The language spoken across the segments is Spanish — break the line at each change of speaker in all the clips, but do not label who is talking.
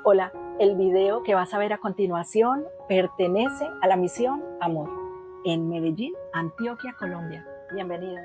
Hola, el video que vas a ver a continuación pertenece a la misión Amor en Medellín, Antioquia, Colombia. Bienvenidos.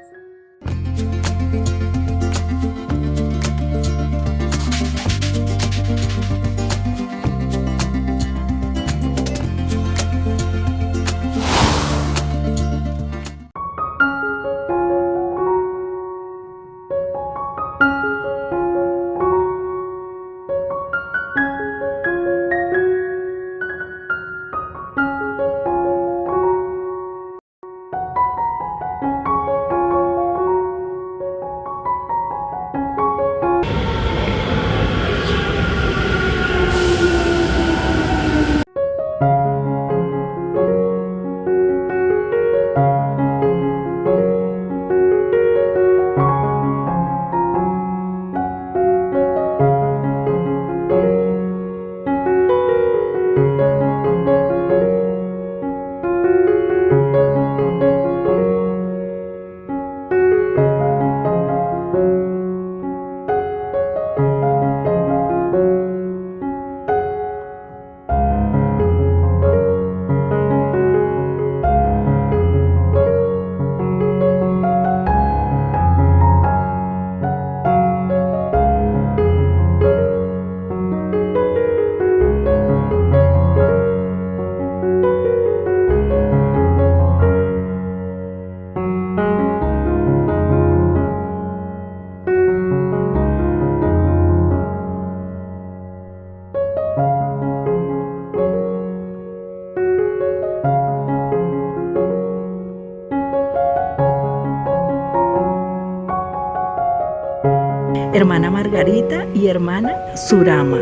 Hermana Margarita y hermana Surama.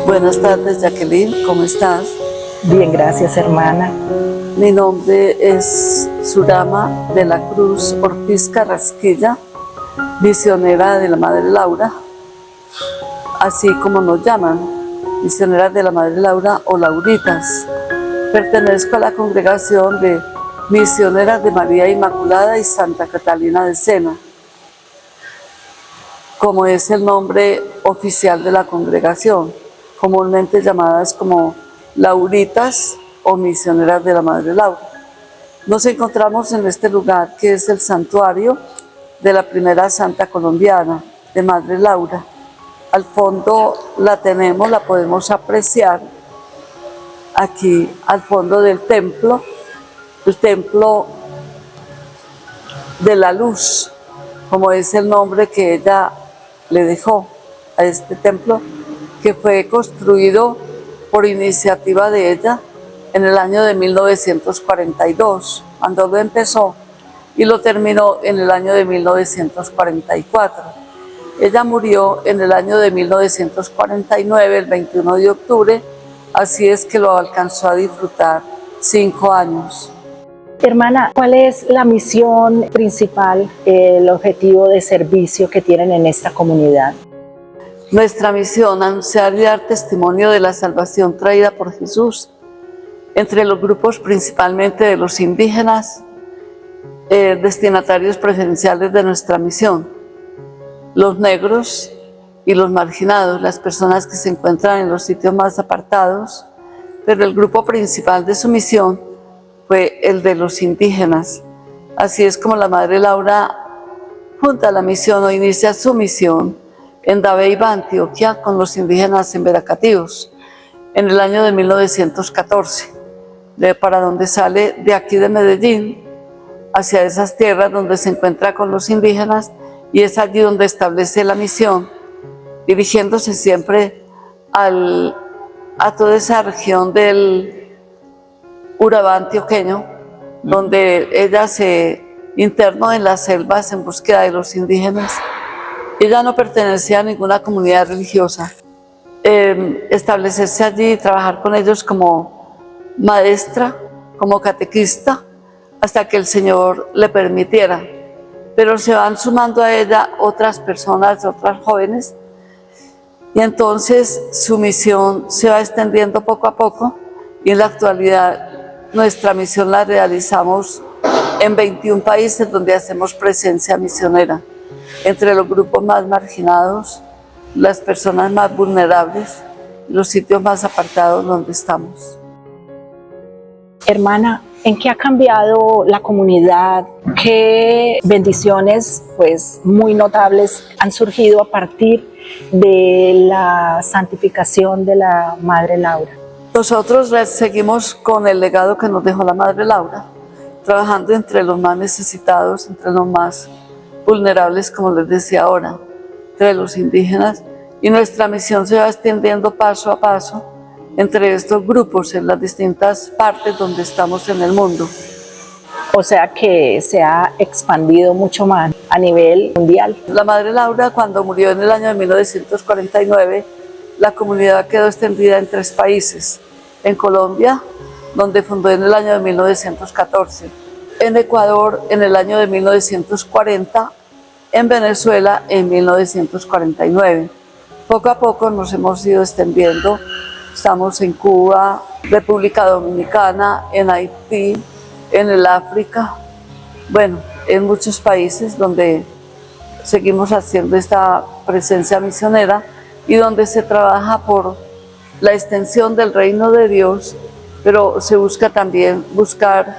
Buenas tardes, Jacqueline, ¿cómo estás?
Bien, gracias, hermana.
Mi nombre es Surama de la Cruz Ortiz Carrasquilla, misionera de la Madre Laura, así como nos llaman, misioneras de la Madre Laura o Lauritas. Pertenezco a la congregación de Misioneras de María Inmaculada y Santa Catalina de Sena, como es el nombre oficial de la congregación, comúnmente llamadas como Lauritas o Misioneras de la Madre Laura. Nos encontramos en este lugar que es el santuario de la primera santa colombiana, de Madre Laura. Al fondo la tenemos, la podemos apreciar aquí al fondo del templo, el templo de la luz, como es el nombre que ella le dejó a este templo, que fue construido por iniciativa de ella en el año de 1942, cuando lo empezó, y lo terminó en el año de 1944. Ella murió en el año de 1949, el 21 de octubre, así es que lo alcanzó a disfrutar 5 años.
Hermana, ¿cuál es la misión principal, el objetivo de servicio que tienen en esta comunidad?
Nuestra misión, anunciar y dar testimonio de la salvación traída por Jesús entre los grupos principalmente de los indígenas, destinatarios preferenciales de nuestra misión, los negros y los marginados, las personas que se encuentran en los sitios más apartados, pero el grupo principal de su misión fue el de los indígenas. Así es como la Madre Laura junta la misión o inicia su misión en Dabeiba, Antioquia, con los indígenas en Veracatíos, en el año de 1914, para donde sale de aquí de Medellín, hacia esas tierras donde se encuentra con los indígenas, y es allí donde establece la misión, dirigiéndose siempre a toda esa región del Urabá antioqueño, donde ella se internó en las selvas en búsqueda de los indígenas. Ella no pertenecía a ninguna comunidad religiosa. Establecerse allí y trabajar con ellos como maestra, como catequista, hasta que el Señor le permitiera. Pero se van sumando a ella otras personas, otras jóvenes, y entonces su misión se va extendiendo poco a poco, y en la actualidad nuestra misión la realizamos en 21 países donde hacemos presencia misionera. entre los grupos más marginados, las personas más vulnerables, los sitios más apartados donde estamos.
Hermana, ¿en qué ha cambiado la comunidad? ¿Qué bendiciones pues, muy notables han surgido a partir de la santificación de la Madre Laura?
Nosotros seguimos con el legado que nos dejó la Madre Laura, trabajando entre los más necesitados, entre los más vulnerables, como les decía ahora, entre los indígenas, y nuestra misión se va extendiendo paso a paso entre estos grupos en las distintas partes donde estamos en el mundo.
O sea que se ha expandido mucho más a nivel mundial.
La Madre Laura, cuando murió en el año de 1949, la comunidad quedó extendida en 3 países. En Colombia, donde fundó en el año de 1914. En Ecuador, en el año de 1940. En Venezuela, en 1949. Poco a poco nos hemos ido extendiendo. Estamos en Cuba, República Dominicana, en Haití, en el África, bueno, en muchos países donde seguimos haciendo esta presencia misionera y donde se trabaja por la extensión del reino de Dios, pero se busca también buscar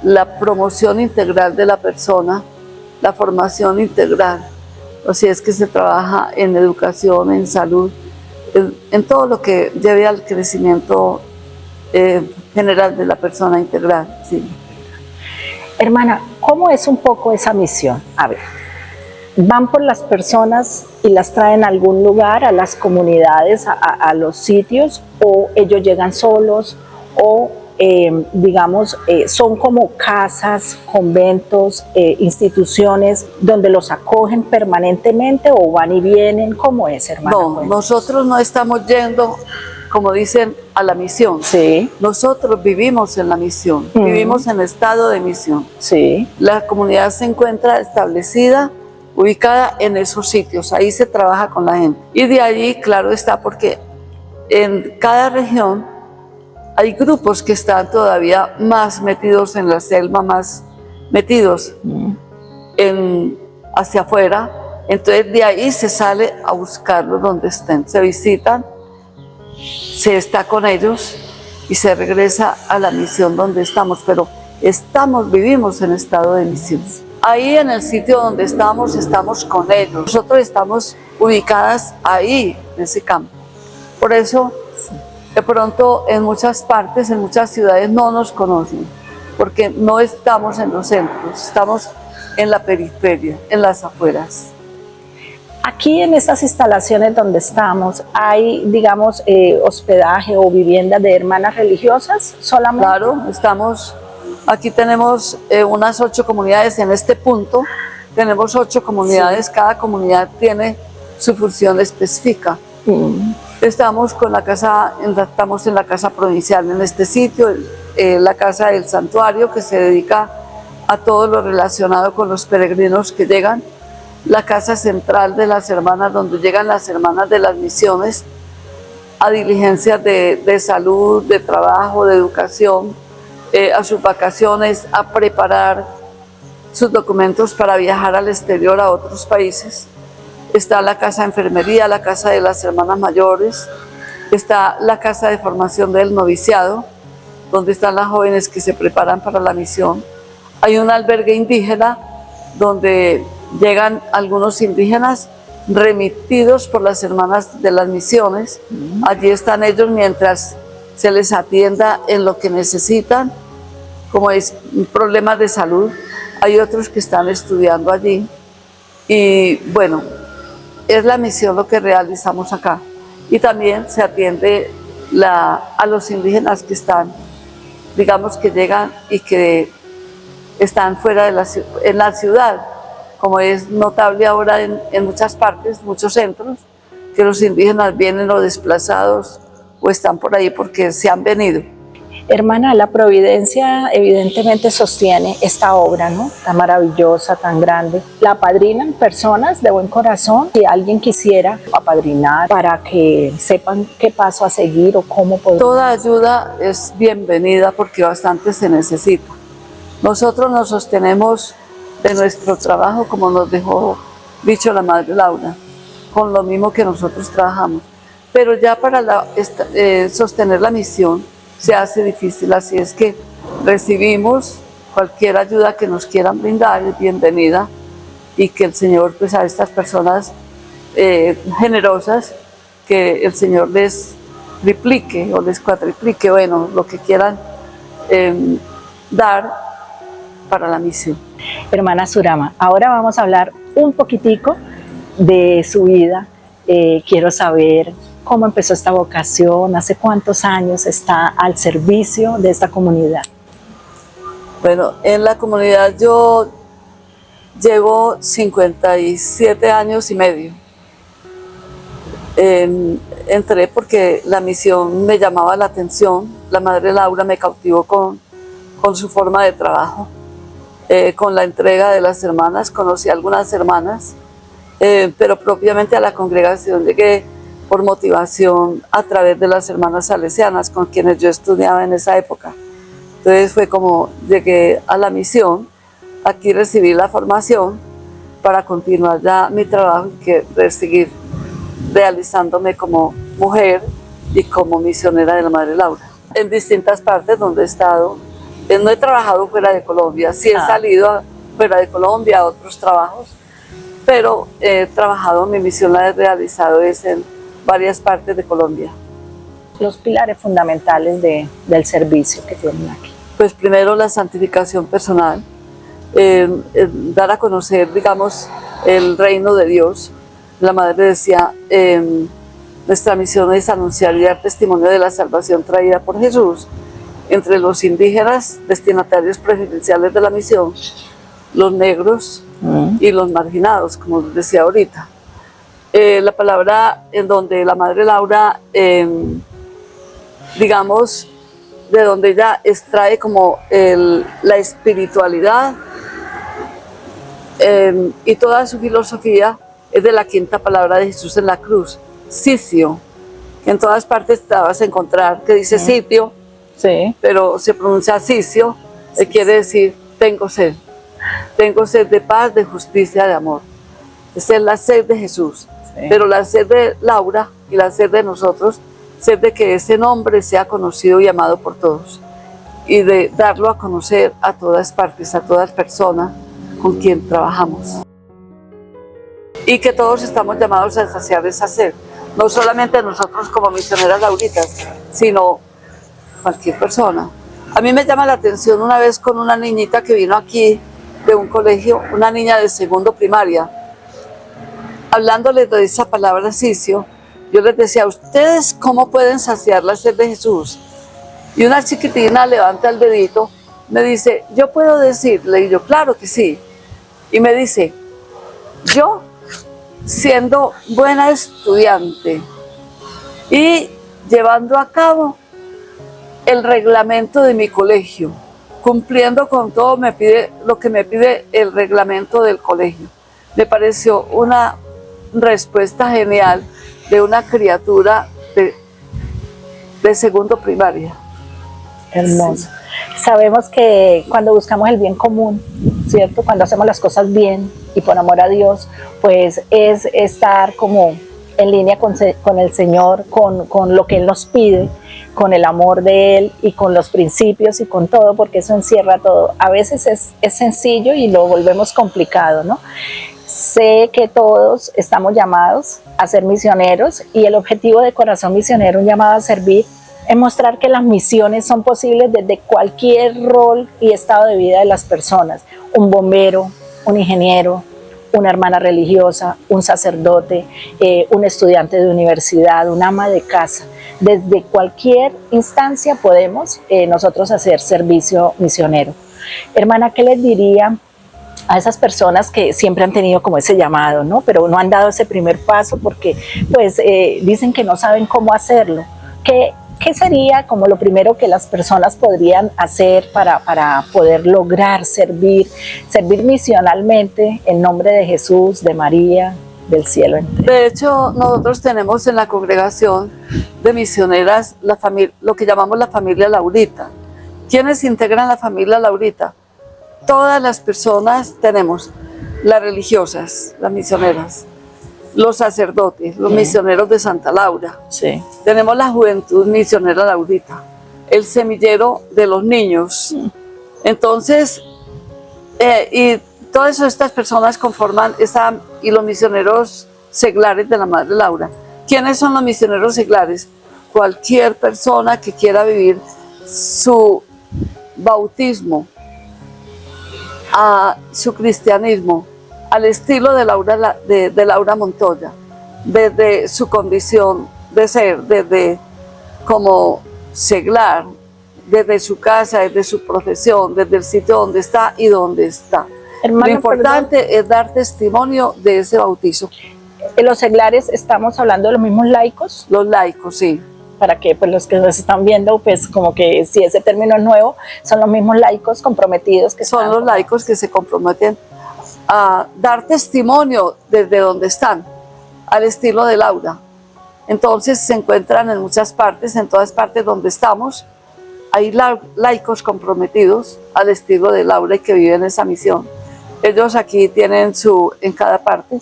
la promoción integral de la persona, la formación integral. Así es que se trabaja en educación, en salud, en todo lo que lleve al crecimiento general de la persona integral. Sí.
Hermana, ¿cómo es un poco esa misión? A ver, ¿van por las personas y las traen a algún lugar, a las comunidades, a los sitios, o ellos llegan solos, o digamos, son como casas, conventos, instituciones donde los acogen permanentemente o van y vienen? ¿Cómo es, hermana?
No, nosotros no estamos yendo, como dicen, a la misión.
Sí.
Nosotros vivimos en la misión, vivimos en estado de misión.
Sí.
La comunidad se encuentra establecida, ubicada en esos sitios, ahí se trabaja con la gente. Y de allí, claro está, porque en cada región hay grupos que están todavía más metidos en la selva, más metidos hacia afuera. Entonces de ahí se sale a buscarlos donde estén, se visitan, se está con ellos y se regresa a la misión donde estamos, pero vivimos en estado de misión. Ahí en el sitio donde estamos con ellos. Nosotros estamos ubicadas ahí, en ese campo. Por eso, de pronto, en muchas partes, en muchas ciudades no nos conocen, porque no estamos en los centros, estamos en la periferia, en las afueras.
Aquí en estas instalaciones donde estamos, ¿hay, digamos, hospedaje o vivienda de hermanas religiosas solamente?
Claro, aquí tenemos unas 8 comunidades en este punto, tenemos 8 comunidades, sí. Cada comunidad tiene su función específica. Estamos en la casa provincial en este sitio, la casa del santuario que se dedica a todo lo relacionado con los peregrinos que llegan, la casa central de las hermanas donde llegan las hermanas de las misiones a diligencias de salud, de trabajo, de educación, a sus vacaciones, a preparar sus documentos para viajar al exterior a otros países. Está la casa de enfermería, la casa de las hermanas mayores, está la casa de formación del noviciado, donde están las jóvenes que se preparan para la misión. Hay un albergue indígena donde llegan algunos indígenas remitidos por las hermanas de las misiones. Allí están ellos mientras se les atienda en lo que necesitan, como es problemas de salud. Hay otros que están estudiando allí y bueno, es la misión lo que realizamos acá. Y también se atiende a los indígenas que están, digamos que llegan y que están fuera en la ciudad, como es notable ahora en muchas partes, muchos centros, que los indígenas vienen o desplazados o están por ahí porque se han venido.
Hermana, la providencia evidentemente sostiene esta obra, ¿no? Tan maravillosa, tan grande. ¿La apadrinan personas de buen corazón? Si alguien quisiera apadrinar para que sepan qué paso a seguir o cómo poder...
Toda ayuda es bienvenida porque bastante se necesita. Nosotros nos sostenemos de nuestro trabajo como nos dejó dicho la Madre Laura, con lo mismo que nosotros trabajamos. Pero ya para sostener la misión se hace difícil, así es que recibimos cualquier ayuda que nos quieran brindar, es bienvenida, y que el Señor, pues a estas personas generosas, que el Señor les triplique o les cuatriplique, bueno, lo que quieran dar para la misión.
Hermana Surama, ahora vamos a hablar un poquitico de su vida. Quiero saber cómo empezó esta vocación, hace cuántos años está al servicio de esta comunidad.
Bueno, en la comunidad yo llevo 57 años y medio. Entré porque la misión me llamaba la atención, la Madre Laura me cautivó con su forma de trabajo, con la entrega de las hermanas, conocí a algunas hermanas, pero propiamente a la congregación llegué por motivación a través de las hermanas salesianas con quienes yo estudiaba en esa época. Entonces fue como llegué a la misión, aquí recibí la formación para continuar ya mi trabajo y seguir realizándome como mujer y como misionera de la Madre Laura. En distintas partes donde he estado, no he trabajado fuera de Colombia, sí he salido fuera de Colombia a otros trabajos, pero he trabajado, mi misión la he realizado en varias partes de Colombia.
Los pilares fundamentales del servicio que tienen aquí.
Pues primero la santificación personal, dar a conocer, digamos, el reino de Dios. La Madre decía, nuestra misión es anunciar y dar testimonio de la salvación traída por Jesús entre los indígenas, destinatarios preferenciales de la misión, los negros y los marginados, como decía ahorita. La palabra en donde la Madre Laura, digamos, de donde ella extrae como la espiritualidad y toda su filosofía es de la quinta palabra de Jesús en la cruz, sitio, que en todas partes te vas a encontrar, que dice sitio,
sí,
pero se pronuncia sitio, quiere decir tengo sed de paz, de justicia, de amor. Esa es la sed de Jesús, sí. Pero la sed de Laura y la sed de nosotros, sed de que ese nombre sea conocido y amado por todos, y de darlo a conocer a todas partes, a todas personas con quien trabajamos. Y que todos estamos llamados a saciar esa sed, no solamente nosotros como misioneras lauritas, sino cualquier persona. A mí me llama la atención una vez con una niñita que vino aquí de un colegio, una niña de segundo primaria, hablándoles de esa palabra sitio, yo les decía, ¿ustedes cómo pueden saciar la sed de Jesús? Y una chiquitina levanta el dedito, me dice, ¿yo puedo decirle? Y yo, claro que sí. Y me dice, yo, siendo buena estudiante y llevando a cabo el reglamento de mi colegio, cumpliendo con todo lo que me pide el reglamento del colegio. Me pareció una respuesta genial de una criatura de segundo primaria.
Hermoso. Sí. Sabemos que cuando buscamos el bien común, ¿cierto? Cuando hacemos las cosas bien y por amor a Dios, pues es estar como en línea con el Señor, con lo que Él nos pide, con el amor de Él y con los principios y con todo, porque eso encierra todo. A veces es sencillo y lo volvemos complicado, ¿no? Sé que todos estamos llamados a ser misioneros y el objetivo de Corazón Misionero, un llamado a servir, es mostrar que las misiones son posibles desde cualquier rol y estado de vida de las personas. Un bombero, un ingeniero, una hermana religiosa, un sacerdote, un estudiante de universidad, un ama de casa. Desde cualquier instancia podemos nosotros hacer servicio misionero. Hermana, ¿qué les diría a esas personas que siempre han tenido como ese llamado, ¿no? Pero no han dado ese primer paso porque pues dicen que no saben cómo hacerlo? ¿Qué sería como lo primero que las personas podrían hacer para poder lograr servir misionalmente en nombre de Jesús, de María, del cielo entero?
De hecho, nosotros tenemos en la congregación de misioneras lo que llamamos la familia Laurita. ¿Quiénes integran la familia Laurita? Todas las personas tenemos las religiosas, las misioneras, los sacerdotes, los misioneros de Santa Laura.
Sí.
Tenemos la juventud misionera Laurita, el semillero de los niños. Entonces, y todas estas personas conforman y los misioneros seglares de la Madre Laura. ¿Quiénes son los misioneros seglares? Cualquier persona que quiera vivir su bautismo, a su cristianismo, al estilo de Laura Montoya, desde su condición de ser, desde como seglar, desde su casa, desde su profesión, desde el sitio donde está y donde está.
Hermana,
lo importante es dar testimonio de ese bautizo.
En los seglares estamos hablando de los mismos laicos.
Los laicos, sí.
Para que pues, los que nos están viendo, pues como que si ese término es nuevo, son los mismos laicos comprometidos que
son los laicos que se comprometen a dar testimonio desde donde están, al estilo de Laura. Entonces se encuentran en muchas partes, en todas partes donde estamos, hay laicos comprometidos al estilo de Laura y que viven esa misión. Ellos aquí tienen en cada parte,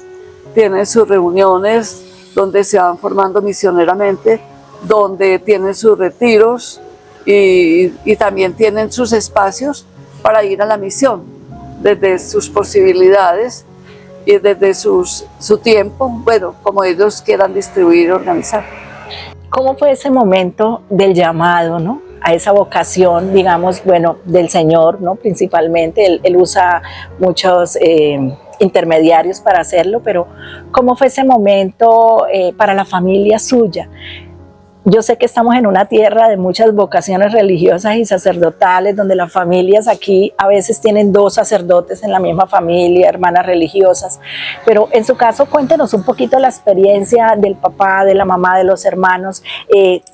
tienen sus reuniones donde se van formando misioneramente, donde tienen sus retiros y también tienen sus espacios para ir a la misión, desde sus posibilidades y desde su tiempo, bueno, como ellos quieran distribuir y organizar.
¿Cómo fue ese momento del llamado, ¿no? A esa vocación, digamos, bueno, del Señor, ¿no? Principalmente, él usa muchos intermediarios para hacerlo, pero ¿cómo fue ese momento para la familia suya? Yo sé que estamos en una tierra de muchas vocaciones religiosas y sacerdotales, donde las familias aquí a veces tienen 2 sacerdotes en la misma familia, hermanas religiosas, pero en su caso cuéntenos un poquito la experiencia del papá, de la mamá, de los hermanos,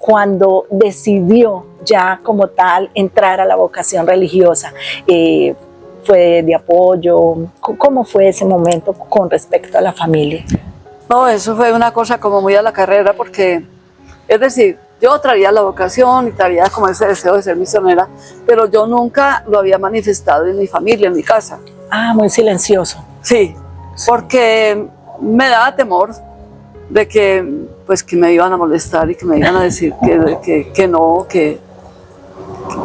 cuando decidió ya como tal entrar a la vocación religiosa. ¿Fue de apoyo? ¿Cómo fue ese momento con respecto a la familia?
No, eso fue una cosa como muy a la carrera, porque es decir, yo traía la vocación y traía como ese deseo de ser misionera, pero yo nunca lo había manifestado en mi familia, en mi casa.
Ah, muy silencioso.
Sí, porque me daba temor de que, pues, que me iban a molestar y que me iban a decir que no,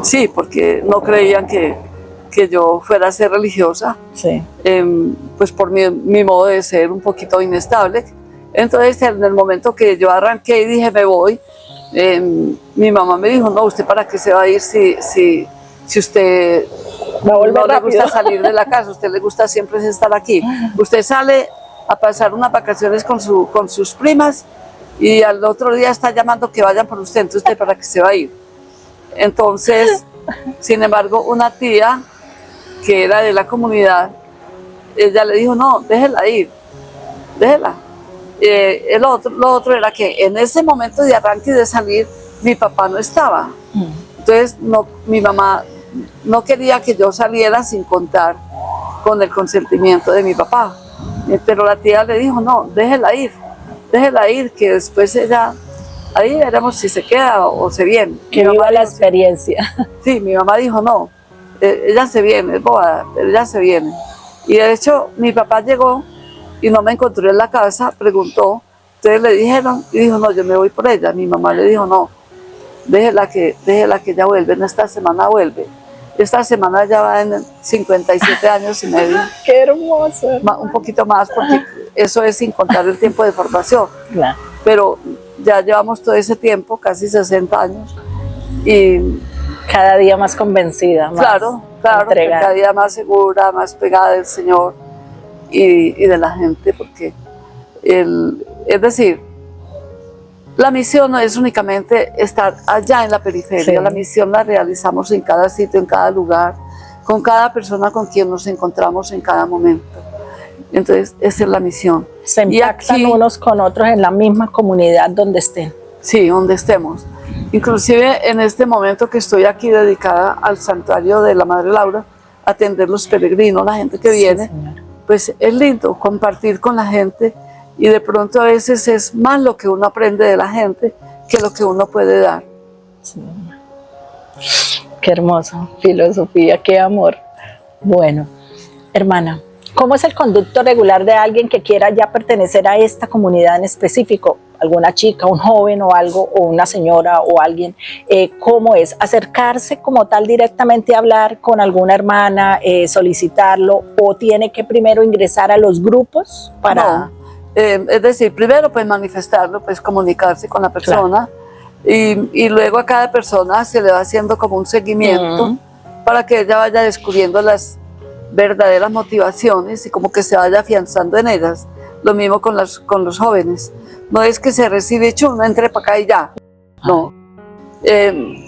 sí, porque no creían que yo fuera a ser religiosa,
Sí.
pues por mi modo de ser un poquito inestable. Entonces, en el momento que yo arranqué y dije, me voy, mi mamá me dijo, no, ¿usted para qué se va a ir si usted no le gusta salir de la casa? A usted le gusta siempre estar aquí. Usted sale a pasar unas vacaciones con sus primas y al otro día está llamando que vayan por usted, entonces ¿usted para qué se va a ir? Entonces, sin embargo, una tía que era de la comunidad, ella le dijo, no, déjela ir, déjela. Lo otro era que en ese momento de arranque y de salir, mi papá no estaba. Entonces, mi mamá no quería que yo saliera sin contar con el consentimiento de mi papá. Pero la tía le dijo, no, déjela ir, que después ella, ahí veremos si se queda o se viene.
Que viva la experiencia.
Sí, mi mamá dijo, no, ella se viene, es bobada, pero ella se viene. Y de hecho, mi papá llegó y no me encontró en la casa, preguntó, entonces le dijeron, y dijo, no, yo me voy por ella. Mi mamá le dijo, no, déjela que ella vuelve, en esta semana vuelve. Esta semana ya va en 57 años y medio.
¡Qué hermoso!
Un poquito más, porque eso es sin contar el tiempo de formación.
Claro.
Pero ya llevamos todo ese tiempo, casi 60 años, y
cada día más convencida, más
claro, cada día más segura, más pegada del Señor y de la gente, porque es decir, la misión no es únicamente estar allá en la periferia, sí. La misión la realizamos en cada sitio, en cada lugar, con cada persona con quien nos encontramos en cada momento. Entonces, esa es la misión.
Se impactan aquí, unos con otros en la misma comunidad donde estén.
Sí, donde estemos. Inclusive en este momento que estoy aquí dedicada al santuario de la Madre Laura, atender los peregrinos, la gente que viene, señor. Pues es lindo compartir con la gente y de pronto a veces es más lo que uno aprende de la gente que lo que uno puede dar.
Sí. Qué hermosa filosofía, qué amor. Bueno, hermana, ¿Cómo es el conducto regular de alguien que quiera ya pertenecer a esta comunidad en específico? Alguna chica, un joven o algo, o una señora o alguien. ¿Cómo es? ¿Acercarse como tal directamente a hablar con alguna hermana, solicitarlo, o tiene que primero ingresar a los grupos para...?
No, es decir, primero pues manifestarlo, pues comunicarse con la persona, y luego a cada persona se le va haciendo como un seguimiento para que ella vaya descubriendo las verdaderas motivaciones y como que se vaya afianzando en ellas. Lo mismo con los jóvenes. No es que se recibe chum, entre para acá y ya. No.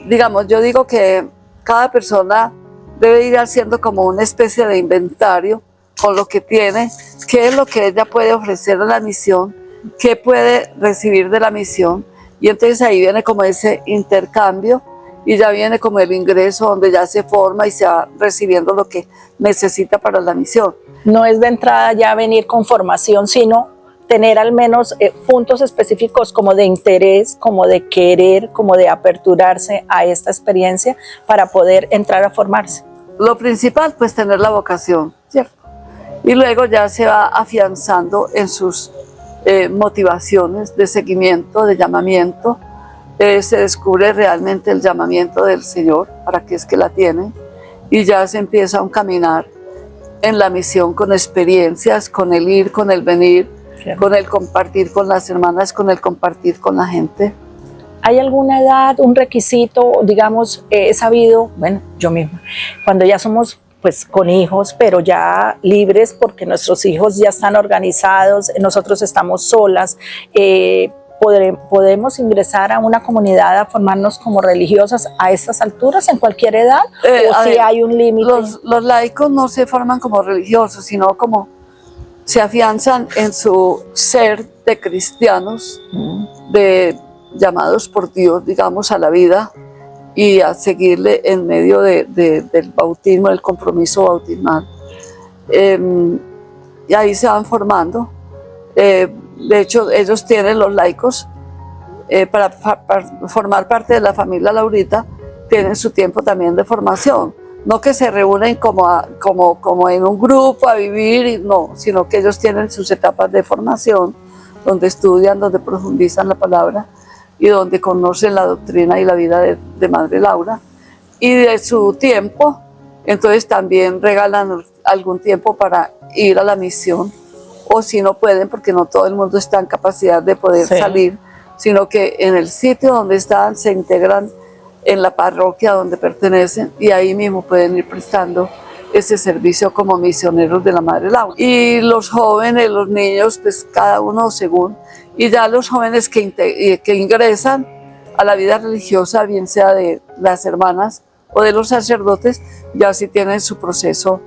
Digamos, yo digo que cada persona debe ir haciendo como una especie de inventario con lo que tiene, qué es lo que ella puede ofrecer a la misión, qué puede recibir de la misión, y entonces ahí viene como ese intercambio y ya viene como el ingreso donde ya se forma y se va recibiendo lo que necesita para la misión.
No es de entrada ya venir con formación, sino tener al menos puntos específicos como de interés, como de querer, como de aperturarse a esta experiencia para poder entrar a formarse.
Lo principal, pues tener la vocación, ¿cierto? Y luego ya se va afianzando en sus motivaciones de seguimiento, de llamamiento. Se descubre realmente el llamamiento del Señor, para qué es que la tiene, y ya se empieza un caminar en la misión con experiencias, con el ir, con el venir, con el compartir con las hermanas, con el compartir con la gente.
¿Hay alguna edad, un requisito, digamos, he sabido, bueno, yo misma, cuando ya somos pues con hijos, pero ya libres porque nuestros hijos ya están organizados, nosotros estamos solas, ¿podemos ingresar a una comunidad a formarnos como religiosas a estas alturas, en cualquier edad? ¿O si hay un límite?
Los laicos no se forman como religiosos, sino como se afianzan en su ser de cristianos, de llamados por Dios, digamos, a la vida y a seguirle en medio del bautismo, del compromiso bautismal. Y ahí se van formando. De hecho, ellos tienen, los laicos, para formar parte de la familia Laurita, tienen su tiempo también de formación. No que se reúnen como en un grupo a vivir, no, sino que ellos tienen sus etapas de formación, donde estudian, donde profundizan la palabra y donde conocen la doctrina y la vida de Madre Laura. Y de su tiempo, entonces también regalan algún tiempo para ir a la misión, o si no pueden, porque no todo el mundo está en capacidad de poder salir, sino que en el sitio donde están se integran en la parroquia donde pertenecen, y ahí mismo pueden ir prestando ese servicio como misioneros de la Madre Laura. Y los jóvenes, los niños, pues cada uno según, y ya los jóvenes que ingresan a la vida religiosa, bien sea de las hermanas o de los sacerdotes, ya sí tienen su proceso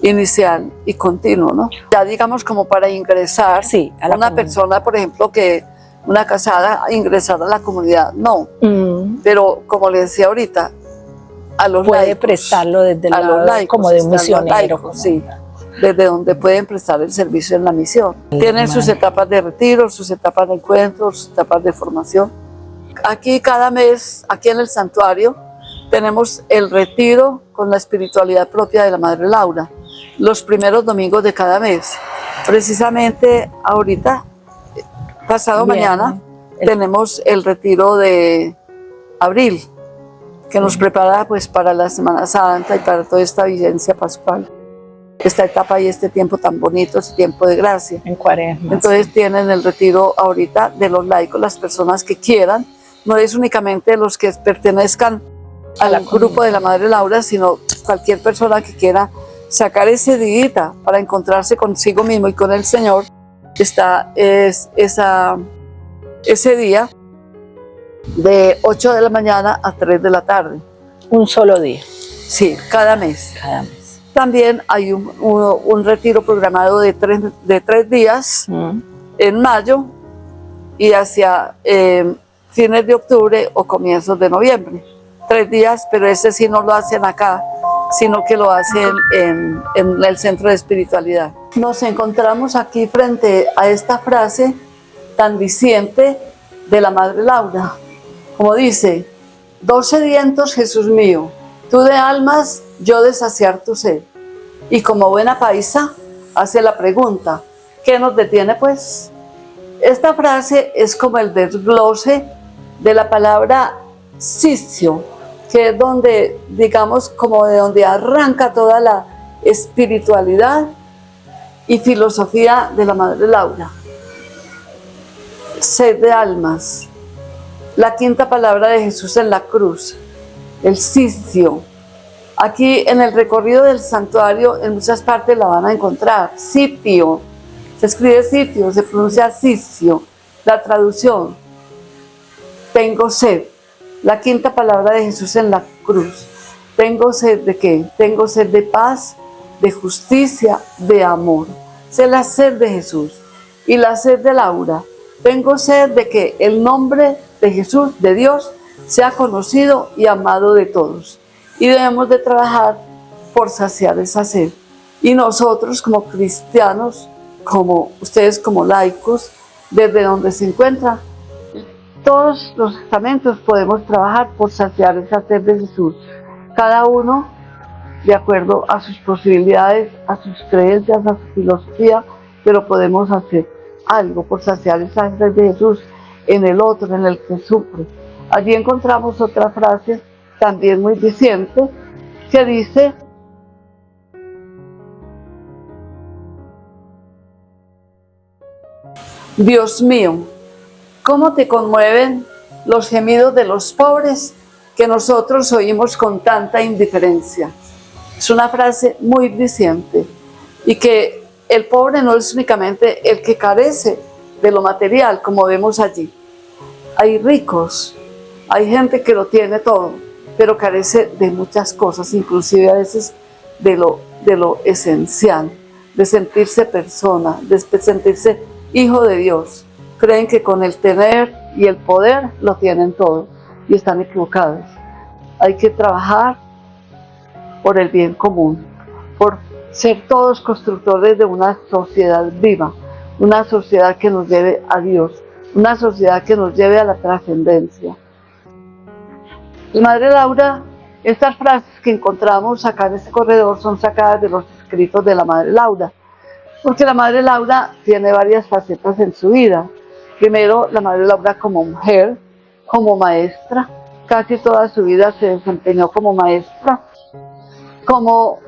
inicial y continuo, ¿no? Ya digamos como para ingresar a una persona, por ejemplo, que una casada, ingresar a la comunidad, no. Pero como le decía ahorita, a los
puede
laicos,
prestarlo desde el lado laicos, como de un misionero.
Laicos, sí, desde donde pueden prestar el servicio en la misión. Tienen sus etapas de retiro, sus etapas de encuentro, sus etapas de formación. Aquí cada mes, aquí en el santuario, tenemos el retiro con la espiritualidad propia de la Madre Laura, los primeros domingos de cada mes. Precisamente ahorita, pasado mañana, tenemos el retiro de abril, que nos prepara pues para la Semana Santa y para toda esta vivencia pascual, esta etapa y este tiempo tan bonito, este tiempo de gracia.
En Cuaresma.
Entonces tienen el retiro ahorita de los laicos, las personas que quieran, no es únicamente los que pertenezcan al grupo de la Madre Laura, sino cualquier persona que quiera sacar ese día para encontrarse consigo mismo y con el Señor. Está ese día de 8 de la mañana a 3 de la tarde.
Un solo día.
Sí, cada mes.
Cada mes.
También hay un retiro programado de tres días en mayo y hacia fines de octubre o comienzos de noviembre. 3 días, pero ese sí no lo hacen acá, sino que lo hacen en el centro de espiritualidad. Nos encontramos aquí frente a esta frase tan diciente de la Madre Laura, como dice: 2 sedientos, Jesús mío, tú de almas, yo de saciar tu sed. Y como buena paisa, hace la pregunta, ¿qué nos detiene pues? Esta frase es como el desglose de la palabra sitio, que es donde, digamos, como de donde arranca toda la espiritualidad y filosofía de la Madre Laura. Sed de almas, la quinta palabra de Jesús en la cruz, el sitio. Aquí en el recorrido del santuario en muchas partes la van a encontrar, sitio, se escribe sitio, se pronuncia sitio. La traducción, tengo sed, la quinta palabra de Jesús en la cruz. ¿Tengo sed de qué? Tengo sed de paz, de justicia, de amor. Esa es la sed de Jesús. Y la sed de Laura, tengo sed de que el nombre de Jesús, de Dios, sea conocido y amado de todos. Y debemos de trabajar por saciar esa sed. Y nosotros como cristianos, como ustedes como laicos, desde donde se encuentran, todos los estamentos podemos trabajar por saciar esa sed de Jesús. Cada uno de acuerdo a sus posibilidades, a sus creencias, a su filosofía, pero podemos hacer algo por saciar esa sed de Jesús en el otro, en el que sufre. Allí encontramos otra frase también muy diciente que dice: Dios mío, ¿cómo te conmueven los gemidos de los pobres que nosotros oímos con tanta indiferencia? Es una frase muy diciente, y que el pobre no es únicamente el que carece de lo material, como vemos allí. Hay ricos, hay gente que lo tiene todo, pero carece de muchas cosas, inclusive a veces de lo esencial, de sentirse persona, de sentirse hijo de Dios. Creen que con el tener y el poder lo tienen todo, y están equivocados. Hay que trabajar por el bien común, por ser todos constructores de una sociedad viva, una sociedad que nos lleve a Dios, una sociedad que nos lleve a la trascendencia. Y Madre Laura, estas frases que encontramos acá en este corredor son sacadas de los escritos de la Madre Laura, porque la Madre Laura tiene varias facetas en su vida. Primero, la Madre Laura como mujer, como maestra, casi toda su vida se desempeñó como maestra, como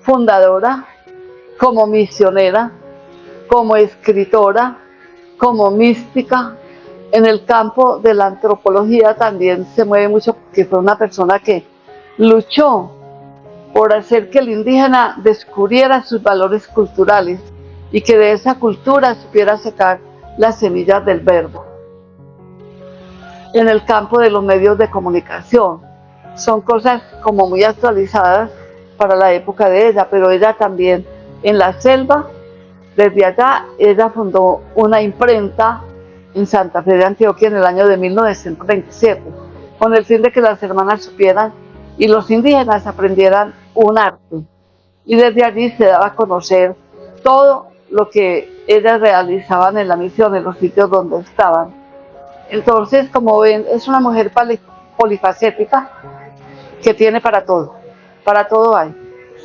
fundadora, como misionera, como escritora, como mística. En el campo de la antropología también se mueve mucho, porque fue una persona que luchó por hacer que el indígena descubriera sus valores culturales y que de esa cultura supiera sacar las semillas del verbo. En el campo de los medios de comunicación, son cosas como muy actualizadas para la época de ella, pero ella también en la selva, desde allá, ella fundó una imprenta en Santa Fe de Antioquia en el año de 1927, con el fin de que las hermanas supieran y los indígenas aprendieran un arte. Y desde allí se daba a conocer todo lo que ellas realizaban en la misión, en los sitios donde estaban. Entonces, como ven, es una mujer polifacética que tiene para todo hay.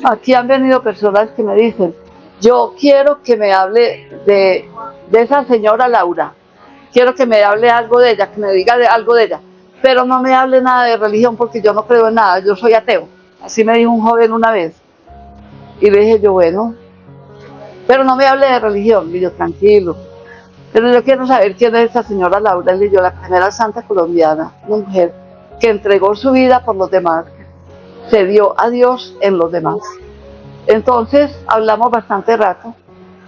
Aquí han venido personas que me dicen: yo quiero que me hable de esa señora Laura, quiero que me hable algo de ella, que me diga algo de ella, pero no me hable nada de religión porque yo no creo en nada, yo soy ateo. Así me dijo un joven una vez. Y le dije yo, bueno, pero no me hable de religión. Y yo, tranquilo, pero yo quiero saber quién es esa señora Laura. Y yo, la primera santa colombiana, una mujer que entregó su vida por los demás, se dio a Dios en los demás. Entonces hablamos bastante rato.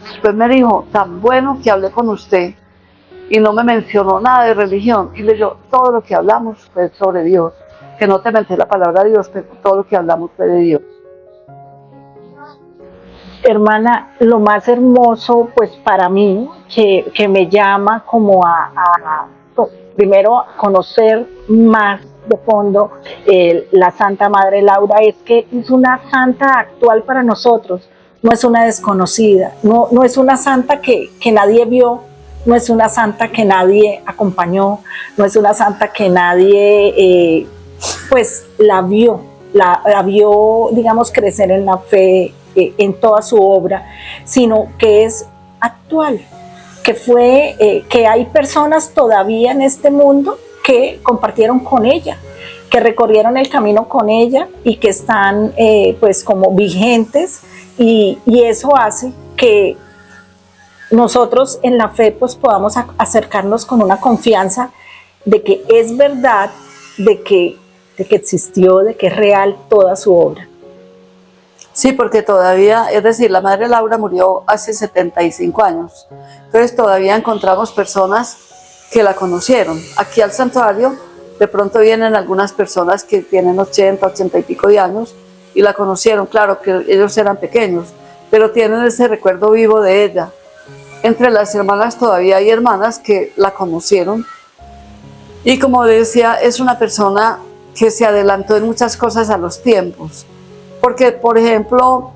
Después me dijo: tan bueno que hablé con usted y no me mencionó nada de religión. Y le digo: todo lo que hablamos fue sobre Dios, que no te menté la palabra de Dios, pero todo lo que hablamos fue de Dios.
Hermana, lo más hermoso pues para mí, que me llama como primero a conocer más de fondo la Santa Madre Laura, es que es una santa actual para nosotros, no es una desconocida, no es una santa que nadie vio, no es una santa que nadie acompañó, no es una santa que nadie pues la vio, digamos, crecer en la fe, en toda su obra, sino que es actual, que hay personas todavía en este mundo que compartieron con ella, que recorrieron el camino con ella y que están pues como vigentes, y eso hace que nosotros en la fe pues podamos acercarnos con una confianza de que es verdad, de que existió, de que es real toda su obra.
Sí, porque todavía, es decir, la Madre Laura murió hace 75 años, entonces todavía encontramos personas que la conocieron. Aquí al santuario de pronto vienen algunas personas que tienen 80, 80 y pico de años y la conocieron, claro que ellos eran pequeños, pero tienen ese recuerdo vivo de ella. Entre las hermanas todavía hay hermanas que la conocieron, y como decía, es una persona que se adelantó en muchas cosas a los tiempos. Porque, por ejemplo,